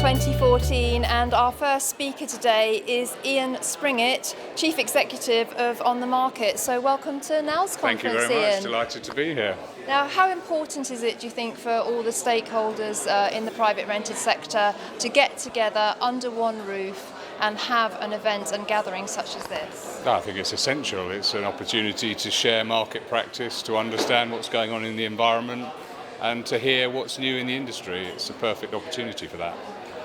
2014, and our first speaker today is Ian Springett, Chief Executive of OnTheMarket. So welcome to NALS Conference, Thank you very much, Ian. delighted to be here. Now, how important is it, do you think, for all the stakeholders in the private rented sector to get together under one roof and have an event and gathering such as this? I think it's essential. It's an opportunity to share market practice, to understand what's going on in the environment and to hear what's new in the industry. It's a perfect opportunity for that.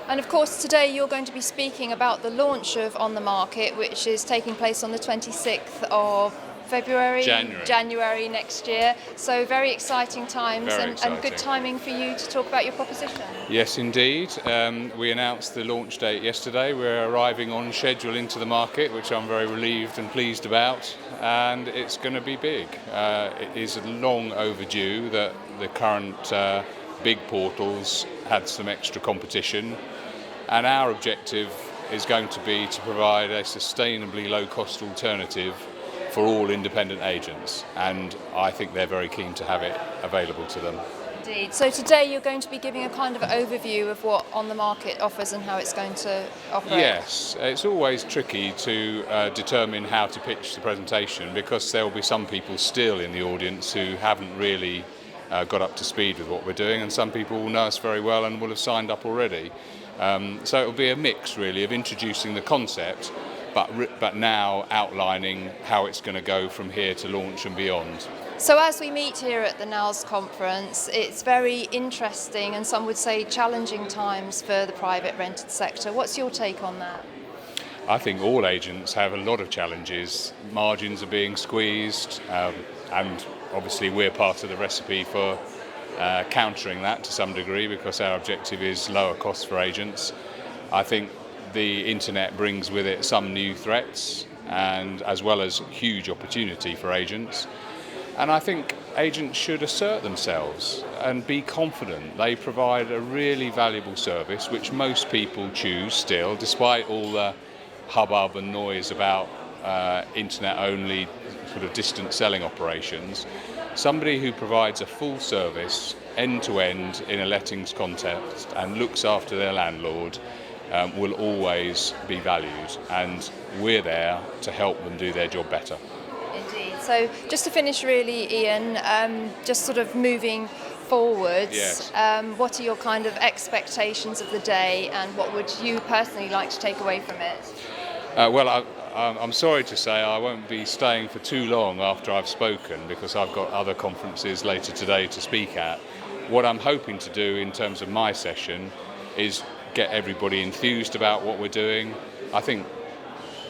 And of course, today you're going to be speaking about the launch of OnTheMarket, which is taking place on the 26th of February, January next year. So very exciting times. And good timing for you to talk about your proposition. Yes, indeed. We announced the launch date yesterday. We're arriving on schedule into the market, which I'm very relieved and pleased about. And it's going to be big. It is long overdue that the current big portals had some extra competition. And our objective is going to be to provide a sustainably low-cost alternative for all independent agents, and I think they're very keen to have it available to them. Indeed. So today you're going to be giving a kind of overview of what OnTheMarket offers and how it's going to operate. Yes, it's always tricky to determine how to pitch the presentation because there will be some people still in the audience who haven't really got up to speed with what we're doing, and some people will know us very well and will have signed up already. So it will be a mix really of introducing the concept but now outlining how it's going to go from here to launch and beyond. So as we meet here at the NALS Conference, it's very interesting and some would say challenging times for the private rented sector. What's your take on that? I think all agents have a lot of challenges. Margins are being squeezed, and obviously we're part of the recipe for countering that to some degree because our objective is lower costs for agents. I think the internet brings with it some new threats and as well as huge opportunity for agents. And I think agents should assert themselves and be confident. They provide a really valuable service which most people choose still, despite all the hubbub and noise about internet-only sort of distant selling operations. Somebody who provides a full service end-to-end in a lettings context and looks after their landlord will always be valued, and we're there to help them do their job better. Indeed. So just to finish really, Ian, just sort of moving forwards, yes. What are your kind of expectations of the day and what would you personally like to take away from it? Well, I'm sorry to say I won't be staying for too long after I've spoken because I've got other conferences later today to speak at. What I'm hoping to do in terms of my session is get everybody enthused about what we're doing. I think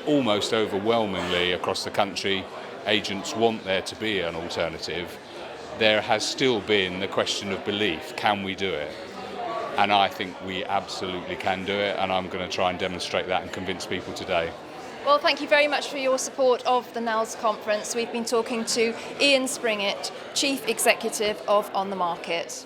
almost overwhelmingly across the country, agents want there to be an alternative. There has still been the question of belief. Can we do it? And I think we absolutely can do it, and I'm going to try and demonstrate that and convince people today. Well, thank you very much for your support of the NALS Conference. We've been talking to Ian Springett, Chief Executive of OnTheMarket.